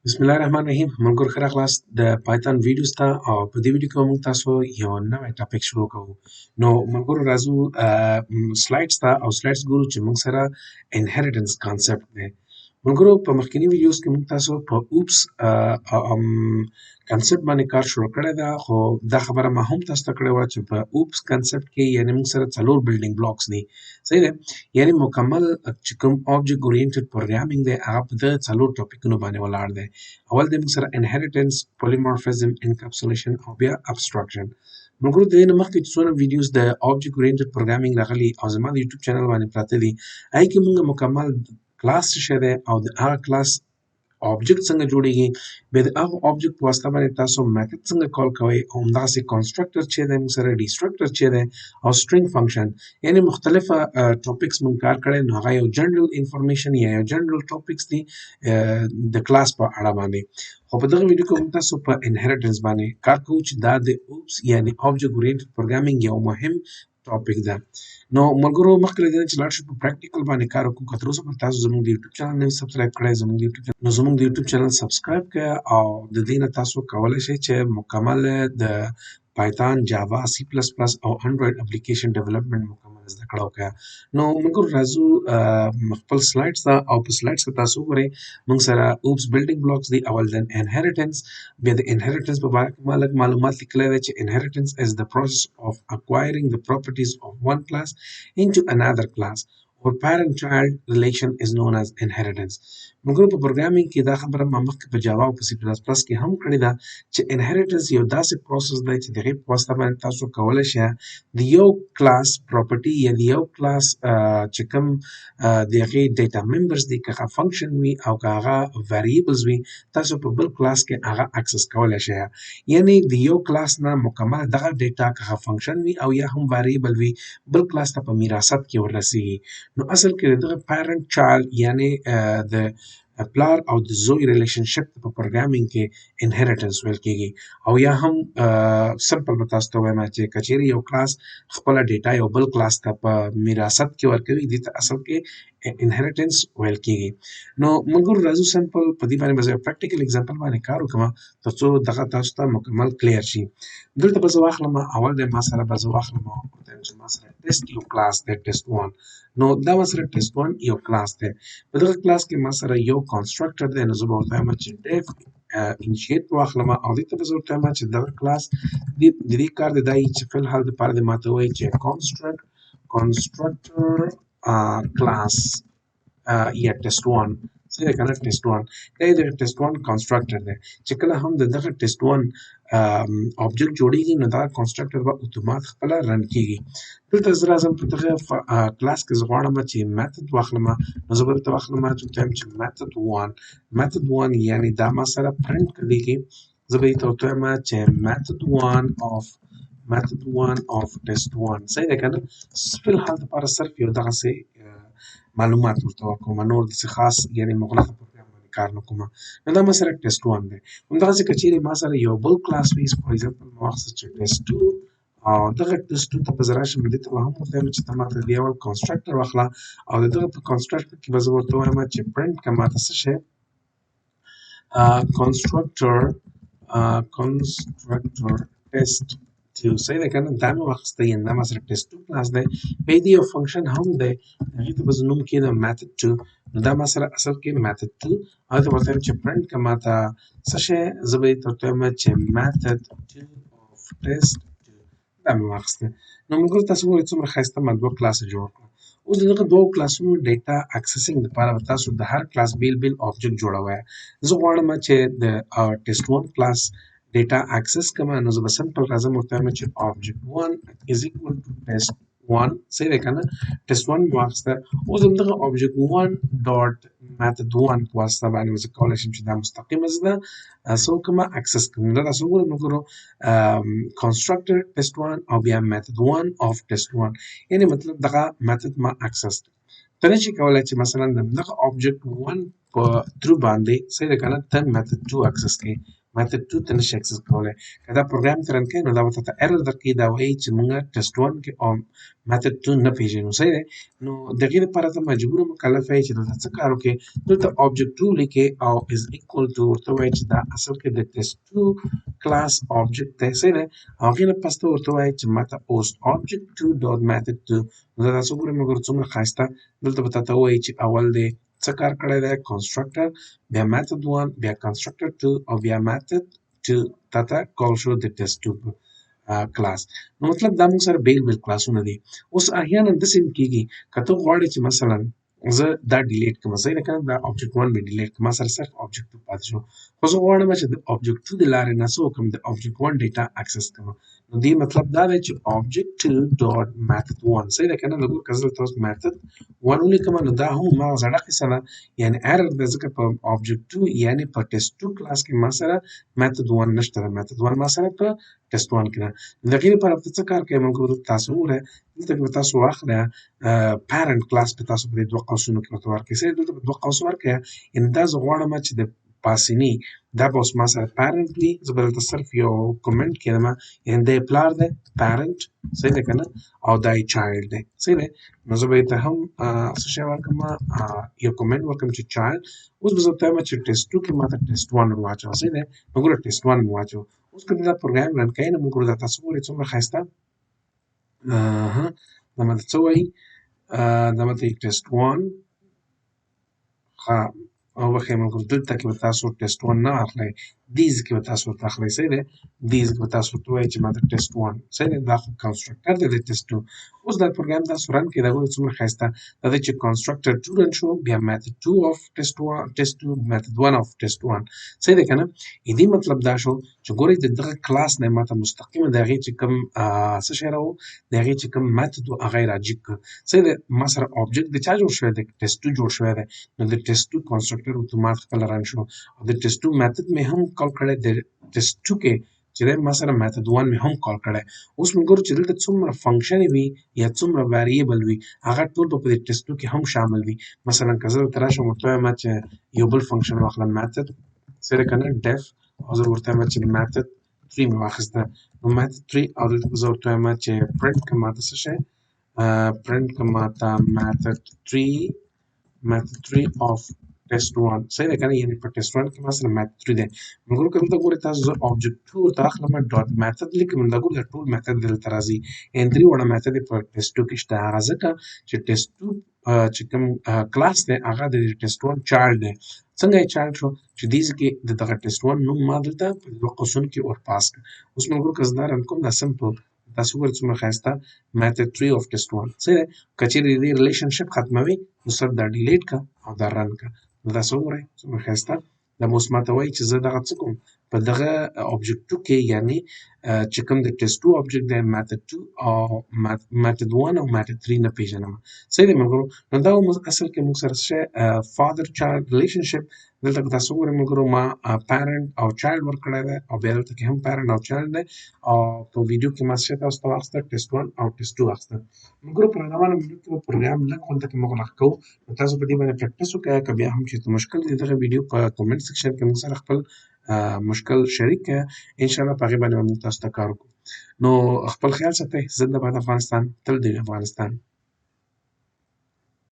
بسم الله الرحمن الرحیم ملګرو ښه راغلاست د پایتون ویډیوز ته او په دې ویډیو کې موږ تاسو یو نوی ټاپک شروع کوو نو ملګرو راځو سلایډز ته او سلایډز ګورو چې موږ سره انهریټنس کانسپټ دی ملګرو په مخکینی ویډیوز کې موږ تاسو په اوپس کانسپټ باندې کار شروع کړی دا خو دا خبره ما هم تاسو ته کړې وه چې په اوپس کانسپټ کې یعنی موږ سره څلور بلډینګ بلاکس دي صحیح ده یعنی مکمل چې کوم آبجیکټ اورینټډ پروګرامینګ دی هغه په دغه څلور ټاپکونو باندې ولاړ دی اول د موږ سره انهریټنس پولیمورفیزم انکپسولیشن او بیا ابستراکشن ملګرو د دې نه مخکې چې څونه ویډیوز د آبجیکټ اورینټډ پروګرامینګ راغلي او زما د یوټیوب چینل باندې پراته دي هغې کې موږ مکمل کلاس څه شی دی او د هغه کلاس آبجیکټ څنګه جوړیږي بیا د هغه آبجیکټ په واسطه باندې تاسو میتھډ څنګه کال کوئ او همداسې کنسټرکټر چې دی موږ سره ډیسټرکټر چې دی او سټرینګ فنکشن یعنی مختلفه ټاپکس موږ کار کړی نو هغه یو جنرال انفارمیشن یا یو جنرال ټاپکس دي د کلاس په اړه باندې خو په دغه ویډیو کې موږ تاسو په انهریټنس باندې کار کوو چې دا د اوپس یعنی آبجیکټ اورینټډ پروګرامینګ یو مهم ټاپک ده نو ملګرو مخکې له دې نه چې لاړ شو په پریکټیکل باندې کار وکړو که تر اوسه پورې تاسو زموږ د یوټیوب چینل نه سبسکرایب کړی زموږ د یوټیوب چینل سبسکرایب کړئ او د دې نه تاسو کولی شئ چې مکمل د پایتون جاوا سی پلس پلس او انډراید اپلیکیشن ډیولپمنټ مکمل زده کړه وکړه نو ملګرو راځو خپل سلایډز ته او په سلایډز کې تاسو وګورئ موږ سره اوپس بلډینګ بلاکس دي اول د انهریټنس بیا د انهریټنس په باره کې ما لږ معلومات لیکلی دی چې انهریټنس از د پروسس of acquiring the properties of one class into another class or parent-child relation is known as inheritance. مګر په پروګرامینګ کې دا خبره ما مخکې په جاوا او په سی پلس پلس کې هم کړې ده چې انهریټنس یو داسې پروسس دی چې د هغې په واسطه باندې تاسو کولی شئ د یو کلاس پراپرټي یا د یو کلاس چې کوم د هغې ډیټا ممبرز دي که هغه فنکشن وي او که هغه ویریبلز وي تاسو په بل کلاس کې هغه اکسس کولی شئ یعنی د یو کلاس نه مکمل دغه ډیټا که هغه فنکشن وي او یا هم ویریبل وي بل کلاس ته په میراثت کې وررسیږي نو اصل کې دغه پیرنټ چایلډ یعنی د پلار او د زوی ریلیشنشپ په پروګرامینګ کې انهریټنس ویل کېږي او یا هم سمپل به تاسو ته وایم چې که چیرې یو کلاس خپله ډیټا یو بل کلاس ته په میراثت کې ورکوي دې ته اصل کې انهریټنس ویل کېږي نو ملګرو راځو سمپل په دې باندې به زه پریکټیکل اگزامپل باندې کار وکړم تر څو دغه تاسو ته مکمل کلیر شي دلته به زه واخلم اول د ما سره به زه واخلم چې ما سره ټیسټ یو کلاس دی ټیسټ 1 نو دا ما سره ټیسټ 1 یو کلاس دی په دغه کلاس کې ما سره یو کنسټرکټر دی نو زه به ورته وایم چې ډیف انیشیټ واخلم او دې ته به زه ورته وایم چې دغه کلاس د دې کار د دی چې فی الحال دپاره د ماته وایي چې کنسټرکټر کلاس یا ټیسټ 1 څه دی که نه ټیسټ 1 دا د ټیسټ 1 کنسټرکټر دی چې کله هم د دغه ټیسټ 1 آبجیکټ جوړیږي نو دغه کنسټرکټر به اتومات خپله رن کیږي دلته زه راځم په دغه کلاس کې زه غواړم چې میتھډ واخلم نو زه به درته واخلم چې وایم چې میتھډ 1 یعنی دا ما سره پرنټ کړي زه به درته وایم چې میتھډ 1 of test 1 صحیح ده که نه فی الحال دپاره صرف یو دغسې معلومات ورته ورکوم نور داسې خاص یعنې مغلقه پروګرام باندې کار نه کوم نو دا ما سره ټیسټ 1 دی همدغسې که چیرې ما سره یو بل کلاس وي فار ایگزامپل ما واخیسته چې ټیسټ 2 او دغه ټیسټ 2 ته به زه راشم دې ته به هم ورته وایم چې ته ماته د اول کنسټرکټر واخله او د دغه په کنسټرکټر کې به زه ورته وایم چې پرنټ که ماته څه شی کنسټرکټر ټیسټ 2 صحیح ده که نه دا مې واخیسته یعنې دا ما سره ټیسټ 2 کلاس دی بیا دې یو فنکشن هم دی هغې ته به زه نوم کښېږدم میتھډ 2 نو دا ما سره اصل کې میتھډ 2 هغې ته به ورته وایم چې پرنټ که ماته څه شی زه به دې ته ورته وایم چې میتھډ 2 of test 2 دا مې واخیسته نو ملګرو تاسو وګورئ څومره ښایسته ما دوه کلاسه جوړ کړل اوس د دغه دوو کلاسونو ډیټا اکسسینګ دپاره به تاسو د هر کلاس بیل بیل آبجیکټ جوړوئ زه غواړم چې د ټیسټ 1 کلاس data access کما نو زه به سمپل راځم ورته وایم چې object 1 is equal to test 1 صحیح دی که نه test 1 مې واخیسته اوس همدغه object 1 dot method 1 په واسطه باندې زه کولی شم چې دا مستقیمه زه دا څه وکړم اکسس کړم دا تاسو وګورئ ملګرو constructor test 1 او بیا method 1 of test 1 یعنې مطلب دغه method ما اکسس کړ ته نشي کولی چې مثلا دغه object 1 په ترو باندې صحیح دی که نه ته method 2 اکسس کړې میتھډ 2 ته نشي اکسس کولای کدا پروګرام ته رن کړي نو دا به ته ایرر درکړي دا وایي چې موږ ټیسټ 1 کې او میتھډ 2 نه پیژنو صحیح ده نو دغه لپاره ته مجبور مکلف یې چې دلته څه کار وکړي دلته object 2 لیکي او is equal to ورته وایي چې دا اصل کې د ټیسټ 2 کلاس object دی صحیح ده هغه نه پس ته ورته وایي چې ماته اوس object 2 dot method 2 نو دا تاسو ګورئ موږ څومره ښایسته دلته به تاسو وایي چې اول دی څه کار کړی دی constructor بیا method 1 بیا constructor 2 او بیا method 2 ته کال شو د ټیسټ 2 کلاس نو مطلب دا موږ سره بیل بیل کلاسونه دي اوس احیانا داسې هم کېږي که ته غواړې چې مثلا زه دا ډیلیټ کړم صحیح ده که نه دا object 1 مې ډیلیټ کړم ما سره صرف object 2 پاتې شو خو زه غواړم چې د object 2 د لارې نه څه وکړم د object 1 ډیټا اکسس کړم نو دې مطلب دا دی چې object 2 dot method 1 صحیح ده که نه لږ که زه تاسو method 1 ولیکم نو دا هم ما زړه قصه ده یعنې error ده ځکه په object 2 یعنې په test 2 کلاس کې ما سره method 1 نشته ده method 1 ما سره په test 1 کې ده د هغې لپاره ته څه کار کوئ ملګرو تاسو وګورئ دلته کې به تاسو واخلئ parent کلاس په تاسو په دې دوه قوسونو کې ورته ورکړئ صحیح دلته به دوه قوس ورکړئ یعنې دا زه غواړم چې د پاسیني دا به اوس ما سره parent وي زه به دلته صرف یو کومنټ کړم یعنې دا یې پلار دی parent صحیح ده که نه او دا یې child دی صحیح دی نو زه به یې ته هم څه شی ورکړم یو کومنټ ورکړم چې child اوس به زه ورته وایم چې test 2 کې ماته test 1 ور واچوه صحیح دی نو ګوره test 1 مې واچوه اوس که دا پروګرام رن کوي نو موږ ګورو دا تاسو ګورئ څومره ښایسته دا ماته څه وایي دا ماته test 1 ها او بخیر ملګرو دلته کې به تاسو ټیسټ 1 نه اخلئ دیز کې به تاسو ورته اخلئ صحیح دی دیز کې به تاسو ورته وایئ چې ماته ټیسټ 1 صحیح دی دا خو کنسټرکټر دی د ټیسټ 2 اوس دا پروګرام تاسو رن کړئ دا ګورئ څومره ښایسته دا دی چې کنسټرکټر 2 رن شو بیا میتھډ 2 اف ټیسټ 1 ټیسټ 2 میتھډ 1 اف ټیسټ 1 صحیح دی که نه دې مطلب دا شو چې ګورئ د دغه کلاس نه ماته مستقیمه د هغې چې کوم څه شی راوړو د هغې چې کوم میتھډ و هغه یې راجیګ کړ صحیح دی ما سره object د چا جوړ شوی دی ټیسټ 2 جوړ شوی دی نو د ټیسټ 2 کنسټرکټر اتومات خپل رن شو او د ټیسټ 2 میتھډ مې هم کال کړی د ټیسټ 2 کې چې دی ما سره میتھډ 1 مې هم کال کړی اوس موږ ګورو چې دلته څومره فنکشن وي یا څومره ویریبل وي هغه ټول به په دې ټیسټ 2 کې هم شامل وي مثلا که زه ورته راشم ورته وایم چې یو بل فنکشن واخلم میتھډ صحیح ده که نه ډیف او زه ورته وایم چې میتھډ 3 مې واخیسته نو میتھډ 3 او دلته به زه ورته وایم چې پرنټ کړه ماته څه شی پرنټ کړه ماته میتھډ 3 of test 1 صحیح ده که نه یعنې په ټیسټ 1 کې ما سره میتھډ 3 دی مګر که دلته ګورئ تاسو زه object 2 ورته اخلم ډاټ میتھډ لیکم نو دا ګورئ دا ټول میتھډ دلته راځي یعنې درې واړه میتھډ یې په ټیسټ 2 کې شته هغه ځکه چې ټیسټ 2 چې کوم کلاس دی هغه د ټیسټ 1 چایلډ دی څنګه یې چایلډ شو چې دې کې د دغه ټیسټ 1 نوم ما دلته په دوه قوسونو کې ور پاس کړ اوس ملګرو که زه دا رن کوم دا سمپل تاسو ګورئ څومره ښایسته میتھډ 3 of test 1 صحیح دی که چیرې دې ریلیشنشپ ختموي نو صرف دا ډیلیټ کړه او دا رن کړه نو تاسو وګورئ څومره ښایسته دا به اوس ماته وایي چې زه دغه څه کوم په دغه object 2 کې یعنې چې کوم د ټیسټ 2 object دی میتھډ 2 او میتھډ 1 او میتھډ 3 نه پیژنم صحیح دی ملګرو نو دا اصل کې موږ سره څه فادر چایلډ ریلیشنشپ دلته که تاسو وګورئ ملګرو ما پیرنټ او چایلډ ورکړی دی او بیا دلته کې هم پیرنټ او چایلډ دی او په ویډیو کې ما څه تاسو ته واخیسته ټیسټ 1 او ټیسټ 2 واخیسته ملګرو په روانه ویډیو کې به پروګرام لږ غونډه کې مغلق کوو نو تاسو په دې باندې پریکټس وکړئ که بیا هم چېرته مشکل دی دغه ویډیو په کومنټ سیکشن کې موږ سره خپل مشکل شریک کړئ انشاءالله په هغې باندې به موږ تاسو ته کار وکړو نو خپل خیال ساتئ زنده باد افغانستان تل دې افغانستان